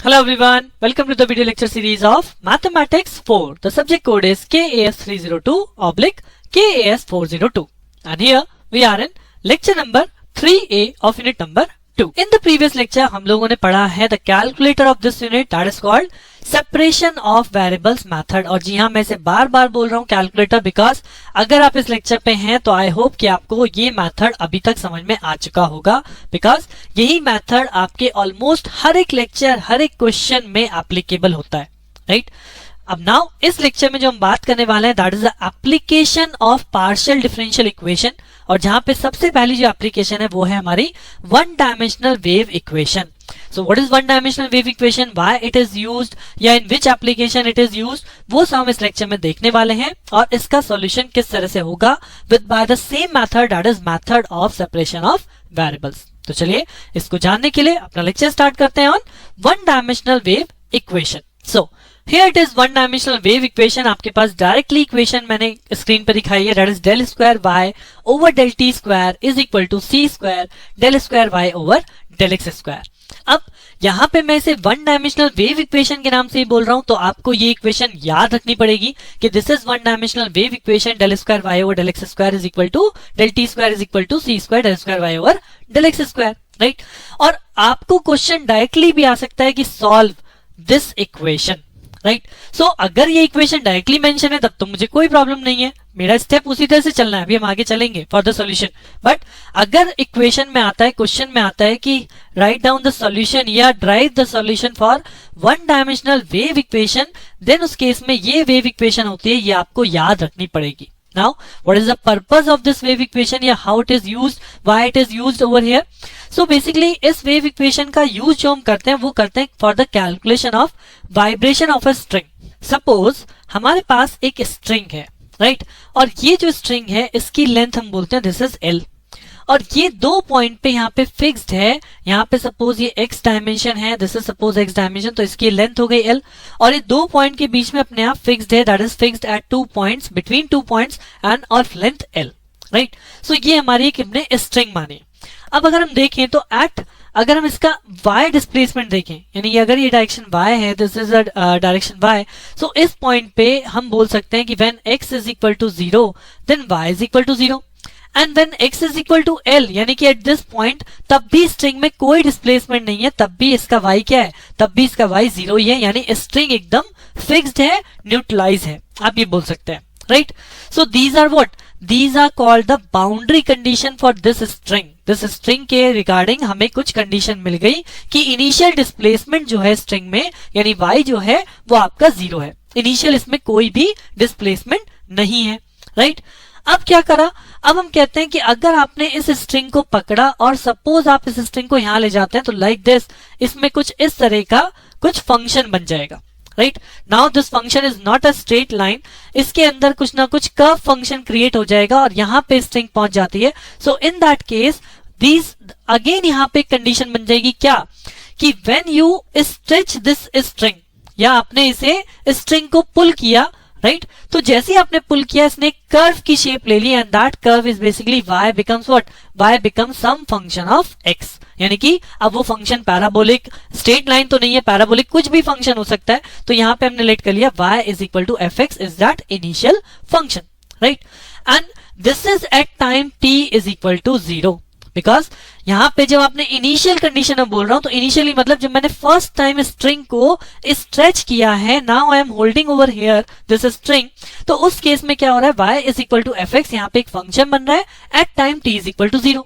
Hello everyone, welcome to the video lecture series of Mathematics 4. The subject code is KAS302/KAS402 and here we are in lecture number 3A of unit number 2. In the previous lecture हम लोगों ने पढ़ा है the calculator of this unit that is called separation of variables method. और जी हाँ, मैं इसे बार बार बोल रहा हूँ कैलकुलेटर बिकॉज अगर आप इस लेक्चर पे हैं तो आई होप कि आपको ये मेथड अभी तक समझ में आ चुका होगा बिकॉज यही मेथड आपके ऑलमोस्ट हर एक लेक्चर हर एक क्वेश्चन में एप्लीकेबल होता है, राइट? अब नाउ इस लेक्चर में जो हम बात करने वाले हैं that is the application of partial differential equation और जहां पे सबसे पहली जो एप्लीकेशन है वो है हमारी one dimensional wave equation. So what is one dimensional wave equation, why it is used या in which application it is used, वो सब हम इस लेक्चर में देखने वाले हैं और इसका सॉल्यूशन किस तरह से होगा with by the same method that is method of separation of variables. तो चलिए इसको जानने के लिए अपना लेक्चर स्टार्ट करते हैं on one dimensional wave equation. So here it is one dimensional wave equation. आपके पास डायरेक्टली इक्वेशन मैंने स्क्रीन पर दिखाई है, that is del square y over del t square is equal to c square del square y over del x square. अब यहाँ पे मैं इसे वन डायमेंशनल वेव इक्वेशन के नाम से ही बोल रहा हूँ तो आपको ये इक्वेशन याद रखनी पड़ेगी कि this is one dimensional wave equation del square y over del x square is equal to del t square is equal to c square del square y over del x square, right? और आपको question directly भी आ सकता है कि solve this equation, right? So अगर ये equation directly mention है तब तो मुझे कोई प्रॉब्लम नहीं है, मेरा स्टेप उसी तरह से चलना है, अभी हम आगे चलेंगे फॉर द सॉल्यूशन. बट अगर इक्वेशन में आता है, क्वेश्चन में आता है कि राइट डाउन द सॉल्यूशन या derive the solution for one dimensional wave equation, then उस केस में ये वेव इक्वेशन होती है, ये आपको याद रखनी पड़ेगी. Now, what is the purpose of this wave equation या how it is used, why it is used over here? So basically इस wave equation का use जो हम करते हैं वो करते हैं for the calculation of vibration of a string. Suppose हमारे पास एक string है, right? और ये जो string है इसकी length हम बोलते हैं this is L और ये दो पॉइंट पे यहाँ पे फिक्स्ड है. यहाँ पे सपोज ये x डायमेंशन है, this is suppose x dimension, तो इसकी लेंथ हो गई L और ये दो पॉइंट के बीच में अपने आप फिक्स्ड है, that is fixed at 2 points between 2 points and of length L, right? So ये हमारी एक हमने स्ट्रिंग मानी. अब अगर हम देखें तो अगर हम इसका y डिस्प्लेसमेंट देखें, यानी अगर ये डायरेक्शन y है, this is direction y, so इस पॉइंट पे हम बोल सकते हैं कि when x is equal to 0 then y is equal to 0 and when x is equal to L, यानी कि एट दिस पॉइंट तब भी स्ट्रिंग में कोई डिस्प्लेसमेंट नहीं है, तब भी इसका y क्या है, तब भी इसका y 0 ही है, यानी स्ट्रिंग एकदम फिक्स्ड है, न्यूट्रलाइज है, आप ये बोल सकते हैं, right? So these are what, these are called the boundary condition for this string. This string के रिगार्डिंग हमें कुछ कंडीशन मिल गई कि इनिशियल डिस्प्लेसमेंट जो है स्ट्रिंग में यानी y जो है वो आपका 0 है, इनिशियल इसमें कोई भी डिस्प्लेसमेंट नहीं है, राइट? अब क्या करा, अब हम कहते हैं कि अगर आपने इस स्ट्रिंग को पकड़ा और सपोज आप इस स्ट्रिंग को यहां ले जाते हैं तो लाइक दिस, इसमें कुछ इस तरह का कुछ फंक्शन बन जाएगा, right? Now this function is not a straight line, इसके अंदर कुछ ना कुछ कर्व फंक्शन क्रिएट हो जाएगा और यहां पे स्ट्रिंग पहुंच जाती है. So in that case these again यहां पे कंडीशन बन जाएगी क्या कि when you stretch this string या आपने इसे स्ट्रिंग को पुल किया, राइट? तो जैसे ही आपने पुल किया इसने कर्व की शेप ले ली and that curve is basically y becomes what, y becomes some function of x, यानी कि अब वो फंक्शन पैराबोलिक, स्ट्रेट लाइन तो नहीं है, पैराबोलिक कुछ भी फंक्शन हो सकता है. तो यहाँ पे हमने लेट कर लिया y is equal to fx is that initial function, right? And this is at time t is equal to 0 because यहाँ पे जब आपने इनिशियल कंडीशन में बोल रहा हूं तो इनिशियली मतलब जब मैंने फर्स्ट टाइम स्ट्रिंग को स्ट्रेच किया है, now I am holding over here this string, तो उस केस में क्या हो रहा है, y is equal to fx, यहाँ पे एक फंक्शन बन रहा है at time t is equal to 0.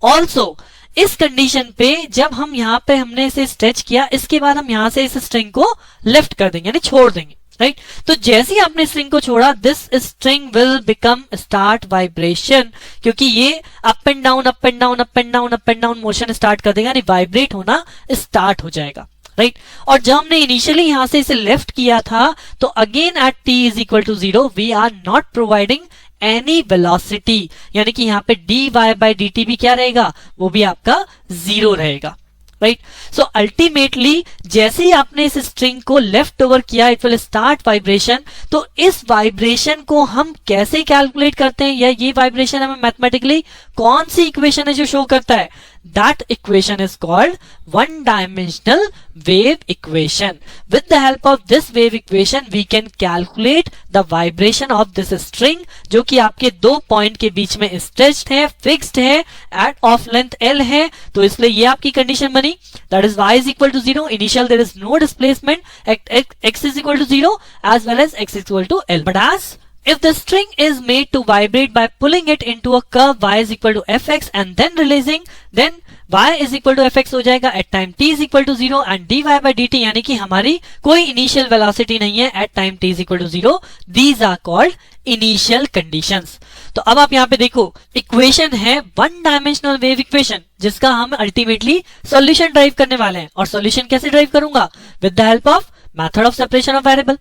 Also इस कंडीशन पे जब हम यहाँ पे हमने इसे स्ट्रेच किया, इसके बाद हम यहाँ से इस स्ट्रिंग को लेफ्ट कर देंगे यानी छोड़ देंगे, राइट? तो जैसे ही आपने स्ट्रिंग को छोड़ा this string will become start vibration, क्योंकि ये up and down up and down up and down up and down motion start कर देगा, यानी वाइब्रेट होना स्टार्ट हो जाएगा, राइट? और जब हमने इनिशियली यहां से इसे लेफ्ट किया था तो again at t is equal to 0 we are not providing any velocity, यानी कि यहाँ पे dy by dt भी क्या रहेगा, वो भी आपका 0 रहेगा, राइट? सो अल्टीमेटली जैसे ही आपने इस स्ट्रिंग को लेफ्ट ओवर किया इट विल स्टार्ट वाइब्रेशन. तो इस वाइब्रेशन को हम कैसे कैलकुलेट करते हैं या ये वाइब्रेशन हमें मैथमेटिकली कौन सी इक्वेशन है जो शो करता है, that equation is called one dimensional wave equation. With the help of this wave equation we can calculate the vibration of this string, जो कि आपके दो पॉइंट के बीच में स्ट्रेच्ड है, फिक्स्ड है, एट ऑफ लेंथ L है, तो इसलिए ये आपकी कंडीशन बनी, that is y is equal to 0, initial there is no displacement, x is equal to 0 as well as x is equal to L. But as if the string is made to vibrate by pulling it into a curve y is equal to fx and then releasing, then y is equal to fx हो जाएगा at time t is equal to 0 and dy by dt, यानी कि हमारी कोई initial velocity नहीं है at time t is equal to 0. These are called initial conditions. तो अब आप यहाँ पे देखो, इक्वेशन है वन डायमेंशनल वेव इक्वेशन, जिसका हम अल्टीमेटली सॉल्यूशन ड्राइव करने वाले हैं. और सॉल्यूशन कैसे ड्राइव करूंगा? With the help of method of separation of variable.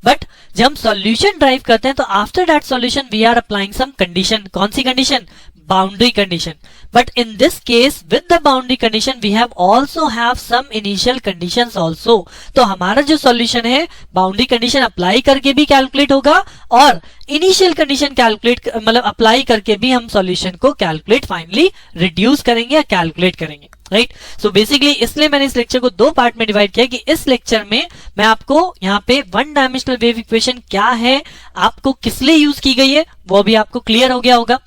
But जब हम सॉल्यूशन ड्राइव करते हैं तो after that solution we are applying some condition. कौन सी condition? Boundary condition. But in this case with the boundary condition we have also have some initial conditions also. तो हमारा जो सॉल्यूशन है बाउंड्री कंडीशन अप्लाई करके भी calculate होगा और इनिशियल कंडीशन कैलकुलेट मतलब अप्लाई करके भी हम सॉल्यूशन को कैलकुलेट फाइनली रिड्यूस करेंगे या कैलकुलेट करेंगे. राइट. सो बेसिकली इसलिए मैंने इस लेक्चर को दो पार्ट में डिवाइड किया कि इस लेक्चर में मैं आपको यहाँ पे वन डायमेंशनल वेव इक्वेशन क्या है, आपको किस लिए यूज की गई है, वो भी आपको क्लियर हो गया होगा.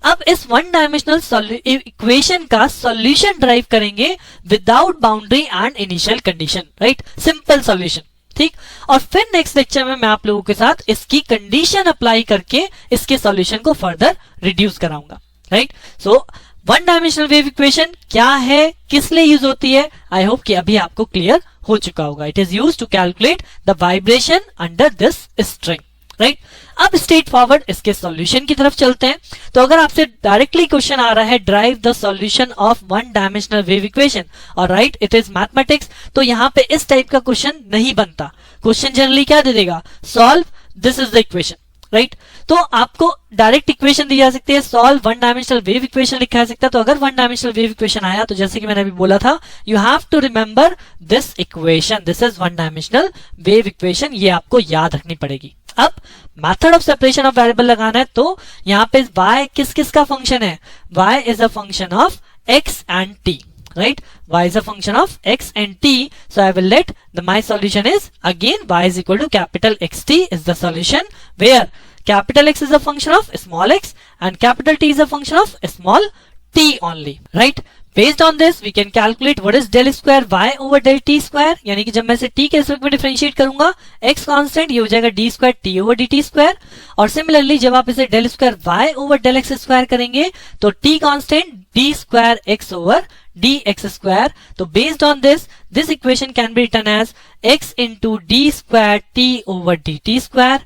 अब इस वन डायमेंशनल इक्वेशन का सॉल्यूशन ड्राइव करेंगे without boundary and initial condition. Right. Simple solution. ठीक. और फिर नेक्स्ट लेक्चर में मैं आप लोगों के साथ इसकी कंडीशन अप्लाई करके इसके सॉल्यूशन को फर्दर रिड्यूस कराऊंगा. Right. So one dimensional wave equation क्या है, किस लिए यूज होती है, आई होप कि अभी आपको क्लियर हो चुका होगा. It is used to calculate the vibration under this string. Right. अब स्ट्रेट फॉरवर्ड इसके सॉल्यूशन की तरफ चलते हैं. तो अगर आपसे डायरेक्टली क्वेश्चन आ रहा है drive the solution of one dimensional wave equation और राइट इट इज मैथमेटिक्स, तो यहाँ पे इस टाइप का क्वेश्चन नहीं बनता. क्वेश्चन जनरली क्या दे देगा? Solve this is the equation. Right. तो आपको डायरेक्ट इक्वेशन दी जा सकती है, solve one dimensional wave equation लिखा जा सकता है. तो अगर वन डायमेंशनल वेव इक्वेशन आया तो जैसे कि मैंने अभी बोला था, you have to remember this equation, this is one dimensional wave equation, ये आपको याद रखनी पड़ेगी. अब method of separation of variable लगाना है, तो यहाँ पे y किस किस का फंक्शन है? y is a function of x and t. Right? Y is a function of x and t. So I will let my solution is again y is equal to capital XT is the solution, where capital X is a function of small x and capital T is a function of small t only. Right? Based on this we can calculate what is del square y over del t square. यानी कि जब मैं इसे t के respect में differentiate करूंगा, x constant, ये हो जाएगा d square t over dt square. और सिमिलरली जब आप इसे del square y over del x square करेंगे तो t constant d square x over dx square. तो based on this, this equation can be written as x into d square t over dt square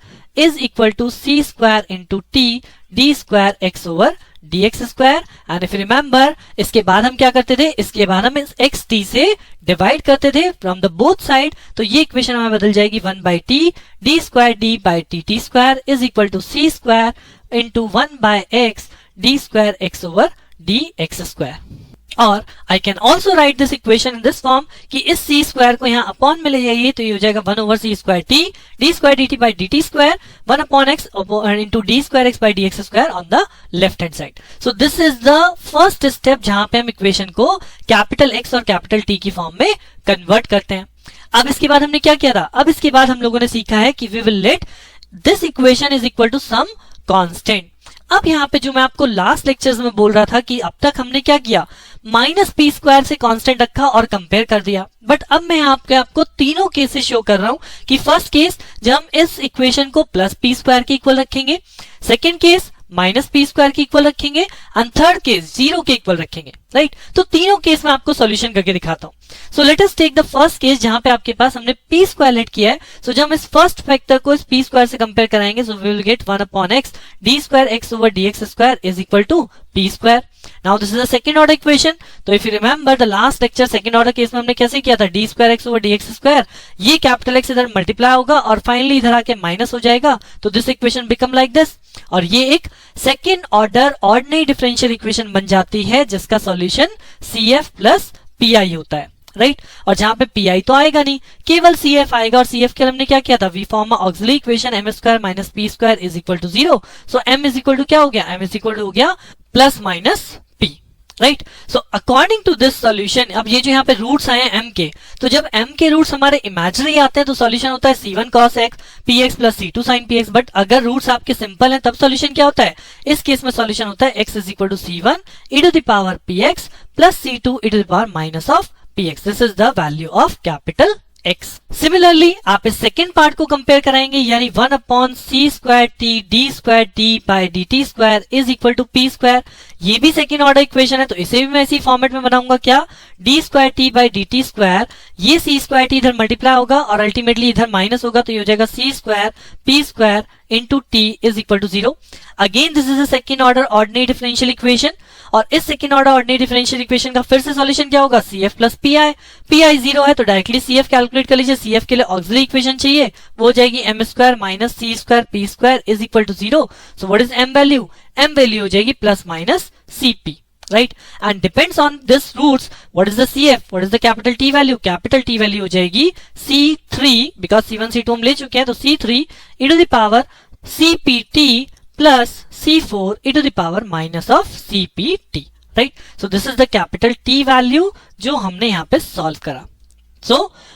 is equal to c square into t d square x over dx square. And if you remember, इसके बाद हम क्या करते थे? इसके बाद हम इस x t से डिवाइड करते थे from the both side. तो ये इक्वेशन हमें बदल जाएगी 1 by t d square d by dt square is equal to c square into 1 by x d square x over dx square. और I can also right this equation in this form कि इस सी square को यहाँ upon में ले जाइए तो ये हो जाएगा 1 over c square t d square d t by d t square 1 upon x into d square x by d x square on the left hand side. So this is the first step जहां पे हम equation को capital X और capital T की form में convert करते हैं. अब इसके बाद हमने क्या किया था? अब इसके बाद हम लोगों ने सीखा है कि we will let this equation is equal to some constant. अब यहाँ पे जो मैं आपको लास्ट लेक्चर्स में बोल रहा था कि अब तक हमने क्या किया, माइनस पी स्क्वायर से कांस्टेंट रखा और कंपेयर कर दिया. बट अब मैं आपको तीनों केसेस शो कर रहा हूं कि फर्स्ट केस जब हम इस इक्वेशन को प्लस पी स्क्वायर के इक्वल रखेंगे, second case minus p square के इक्वल रखेंगे एंड थर्ड केस जीरो के इक्वल रखेंगे. राइट. तो तीनों केस में आपको सॉल्यूशन करके दिखाता हूं. So let us take the first case जहां पे आपके पास हमने पी स्क्वायर लेट किया है. सो जब हम इस फर्स्ट फैक्टर को इस पी स्क्वायर से कंपेयर कराएंगे so we will get 1 upon x d square x over d x square is equal to p square. Now this is the second order equation. तो if you remember the last lecture second order case में हमने कैसे किया था, d square x over d x square, ये capital x इधर multiply होगा और फाइनली इधर आके माइनस हो जाएगा. तो this equation become like this और ये एक second order ordinary differential equation बन जाती है जिसका सॉल्यूशन CF प्लस PI होता है. राइट. और जहां पे PI तो आएगा नहीं, केवल CF आएगा और CF के लिए हमने क्या किया था, we form auxiliary equation m square minus p square is equal to 0. So m is equal to क्या हो गया, m इज इक्वल टू हो गया plus minus p. Right. So according to this solution, अब ये जो यहाँ पे रूट्स आए हैं m के, तो जब m के रूट्स हमारे इमेजिनरी आते हैं तो सॉल्यूशन होता है c1 cos x px plus c2 sin px। But अगर रूट्स आपके सिंपल हैं तब सॉल्यूशन क्या होता है? इस केस में सॉल्यूशन होता है x is equal to c1 e to the power px plus c2 e to the power minus of px। This is the value of capital x। Similarly आप इस सेकेंड पार्ट को compare कराएंगे, यानी 1 upon c square t d square t by d t square is equal to p square. ये भी second order equation है, तो इसे भी मैं इसी फॉर्मेट में बनाऊंगा। क्या? D square t by d t square, ये सी स्क्वायर टी इधर मल्टीप्लाई होगा और अल्टीमेटली इधर माइनस होगा, तो ये हो जाएगा c square p square into t is equal to 0। Again this is a second order ordinary differential equation, और इस second order ordinary differential equation का फिर से सॉल्यूशन क्या होगा? C F plus P I. P I 0 है तो directly C F calculate कर लीजिए। सी एफ के लिए ऑक्सिलरी इक्वेशन चाहिए, वो हो जाएगी m square minus c square p square is equal to 0। So what is m value? M value हो जाएगी plus minus c p, right? And depends on this roots, what is the CF? What is the capital T value? Capital T value हो जाएगी C3, because C1 C2 हम ले चुके हैं, तो C3 e to the power CPT plus C4 e to the power minus of CPT, right? So this is the capital T value जो हमने यहाँ पे solve करा। So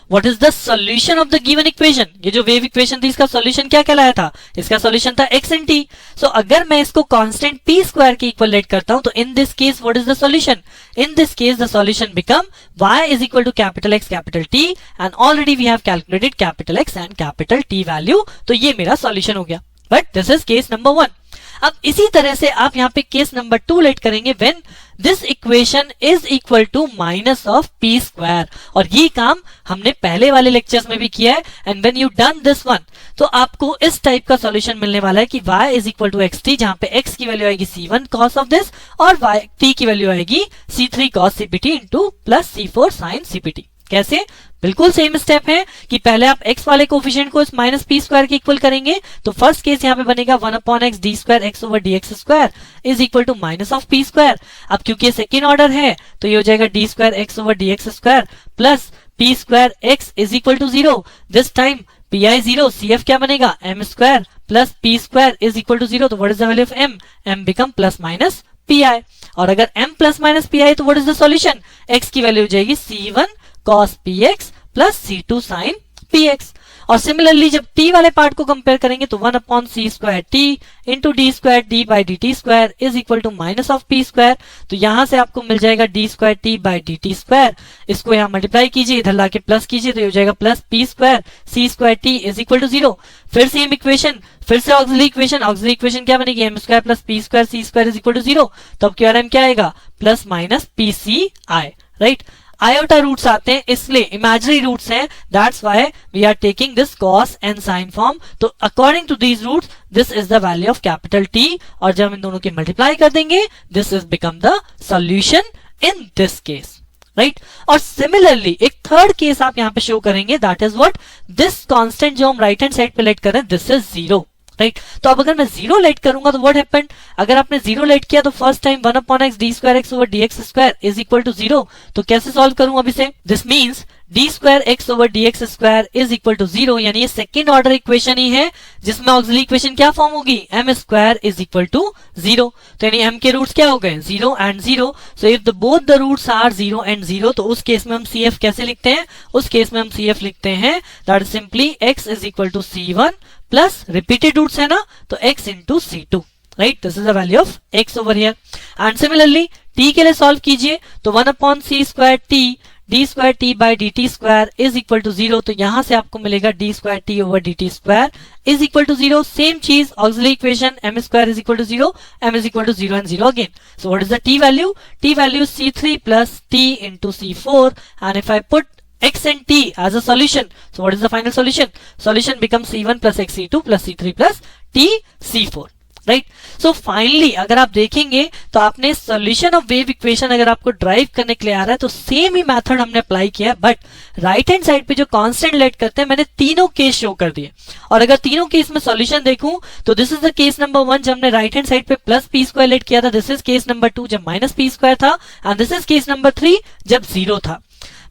what is the solution of the given equation? ये जो wave equation थी इसका solution क्या कहलाया था? इसका सॉल्यूशन था x and t। So अगर मैं इसको कांस्टेंट p स्क्वायर के इक्वल लेट करता हूं तो in this case what is the solution? In this case the solution become y is equal to capital X capital T, and already we have calculated capital X and capital T value, तो ये मेरा solution हो गया। But this is case number 1। अब इसी तरह से आप यहाँ पे केस नंबर 2 लेट करेंगे when this equation is equal to minus of p square, और ये काम हमने पहले वाले लेक्चर्स में भी किया है। And when you done this one, तो आपको इस टाइप का सॉल्यूशन मिलने वाला है कि y is equal to x t, जहां पे x की वैल्यू आएगी c1 cos ऑफ दिस और t की वैल्यू आएगी c3 cos cpt into plus c4 sin cpt। कैसे? बिल्कुल सेम स्टेप है कि पहले आप x वाले कोफिशिएंट को इस माइनस पी स्क्वायर के इक्वल करेंगे, तो फर्स्ट केस यहाँ पे बनेगा 1 upon x d square x over d x square is equal to minus of p square. अब क्योंकि ये सेकेंड ऑर्डर है तो ये हो जाएगा d square x over d x square plus p square x is equal to 0। This time P I 0, C F क्या बनेगा? M square plus p square is equal to 0। तो what is the value of m? M become plus minus p i. और अगर m plus minus p i तो what is the solution? x की value हो जाएगी c1 cos px plus c2 sin px। और similarly जब t वाले part को कंपेयर करेंगे तो 1 upon c square t into d square d by d t square is equal to minus of p square. तो यहां से आपको मिल जाएगा d square t by d t square, इसको यहाँ मल्टीप्लाई कीजिए, इधर लाके प्लस कीजिए, तो ये हो जाएगा plus p square c square t is equal to 0। फिर सेम इक्वेशन, फिर से ऑक्सिलरी इक्वेशन, ऑक्सिलरी इक्वेशन क्या बनेगी? M square plus p square c square is equal to 0। तो अब क्यू आर एम क्या आएगा? Plus minus p c i, right? Iota roots आते हैं इसलिए इमेजिनरी रूट्स हैं, that's why we are taking this cos and sine form. तो according to these roots this is the value of capital t, और जब हम इन दोनों की मल्टीप्लाई कर देंगे this is become the solution in this case, right? और सिमिलरली एक थर्ड केस आप यहाँ पे शो करेंगे, that is what? This constant जो हम राइट हैंड साइड पे लेट कर रहे हैं दिस इज 0, राइट? तो अब अगर मैं 0 लेट करूंगा तो व्हाट हैपेंड? अगर आपने 0 लेट किया तो first time 1 upon x d square x over d x square is equal to 0। तो कैसे सॉल्व करूं अब इसे? This means d square x over d x square is equal to 0, यानी ये सेकेंड ऑर्डर इक्वेशन ही है जिसमें ऑक्सिलरी इक्वेशन क्या फॉर्म होगी? M square is equal to 0। तो यानी m के रूट्स क्या हो गए? 0 and 0। So if the both the roots are 0 and 0, तो उस केस में हम CF कैसे लिखते हैं? उस केस में हम CF लिखते हैं that is simply x is equal to c1 plus repeated roots है ना, तो x into c2, right? This is the value of x over here. And similarly t के लिए सॉल्व कीजिए तो 1 upon c square t d square t by d t square is equal to 0। तो यहां से आपको मिलेगा d square t over d t square is equal to 0। Same चीज auxiliary equation m square is equal to 0, m is equal to 0 and 0 again. So what is the t value? T value c3 plus t into c4, and if I put x and t as a solution, so what is the final solution? Solution becomes c1 plus x c2 plus c3 plus t c4, right? So finally अगर आप देखेंगे तो आपने solution of wave equation अगर आपको drive करने के लिए आ रहा है तो सेम ही मेथड हमने अप्लाई किया, बट राइट हैंड साइड पे जो कांस्टेंट लेट करते हैं मैंने तीनों केस शो कर दिए। और अगर तीनों केस में सॉल्यूशन देखूं तो this is the case number 1 जब हमने राइट हैंड साइड पे प्लस पी स्क्वायर लेट किया था, दिस इज केस नंबर 2 जब माइनस पी स्क्वायर था, and this is case number 3 जब 0 था।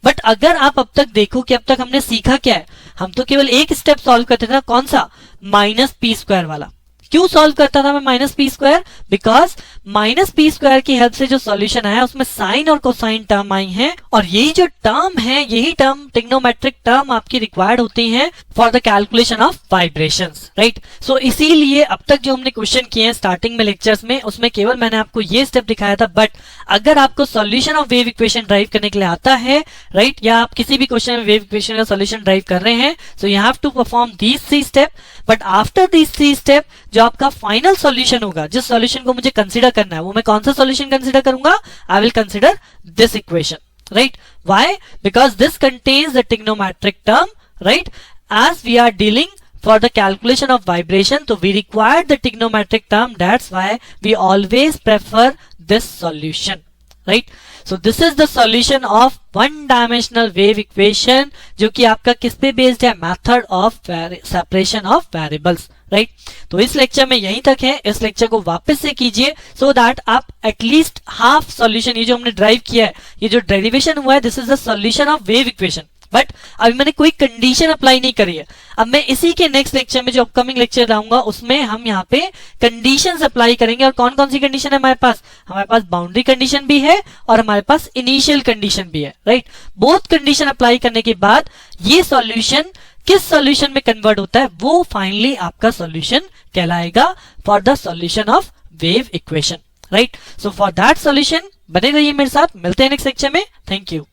बट अगर आप अब तक देखो कि अब तक हमने सीखा क्या है, हम तो केवल एक स्टेप सॉल्व करते थे, कौन सा? माइनस पी स्क्वायर वाला। क्यों सॉल्व करता था मैं minus p square? Because minus p square की हेल्प से जो सॉल्यूशन आया उसमें साइन और कोसाइन टर्म आई हैं, और यही जो टर्म है, यही टर्म ट्रिग्नोमेट्रिक टर्म आपकी रिक्वायर्ड होती हैं for the calculation of vibrations, right. So इसीलिए अब तक जो हमने क्वेश्चन किए हैं स्टार्टिंग में लेक्चर्स में, उसमें केवल मैंने आपको ये स्टेप दिखाया था, बट अगर आपको solution of wave equation drive करने के लिए आता है, राइट, या आप किसी भी क्वेश्चन में वेव इक्वेशन का सॉल्यूशन ड्राइव कर रहे हैं, so you have to perform these 3 step. But after these 3 step जो आपका फाइनल सॉल्यूशन होगा, जिस सॉल्यूशन को मुझे कंसीडर करना है, वो मैं कौन सा सॉल्यूशन कंसीडर करूंगा? I will consider this equation, right. Why? Because this contains the trigonometric term, right. As we are dealing for the calculation of vibration, so we require the trigonometric term. That's why we always prefer this solution, right? So this is the solution of one dimensional wave equation, जो कि आपका किस पे based है? Method of separation of variables, right. तो इस lecture में यहीं तक है, इस लेक्चर को वापस से कीजिए सो दैट आप एटलीस्ट हाफ सॉल्यूशन, ये जो हमने ड्राइव किया है, ये जो डेरिवेशन हुआ है, this is the solution of wave equation. But अभी मैंने कोई कंडीशन अप्लाई नहीं करी है। अब मैं इसी के नेक्स्ट लेक्चर में, जो अपकमिंग लेक्चर लाऊंगा, उसमें हम यहाँ पे कंडीशंस अप्लाई करेंगे। और कौन कौन सी कंडीशन है हमारे पास? हमारे पास बाउंड्री कंडीशन भी है और हमारे पास इनिशियल कंडीशन भी है, राइट। बोथ कंडीशन अप्लाई करने के बाद ये सॉल्यूशन किस सॉल्यूशन में कन्वर्ट होता है, वो फाइनली आपका सॉल्यूशन कहलाएगा for the solution of wave equation, right. So for that solution बने रहिए मेरे साथ, मिलते हैं नेक्स्ट लेक्चर में। Thank you.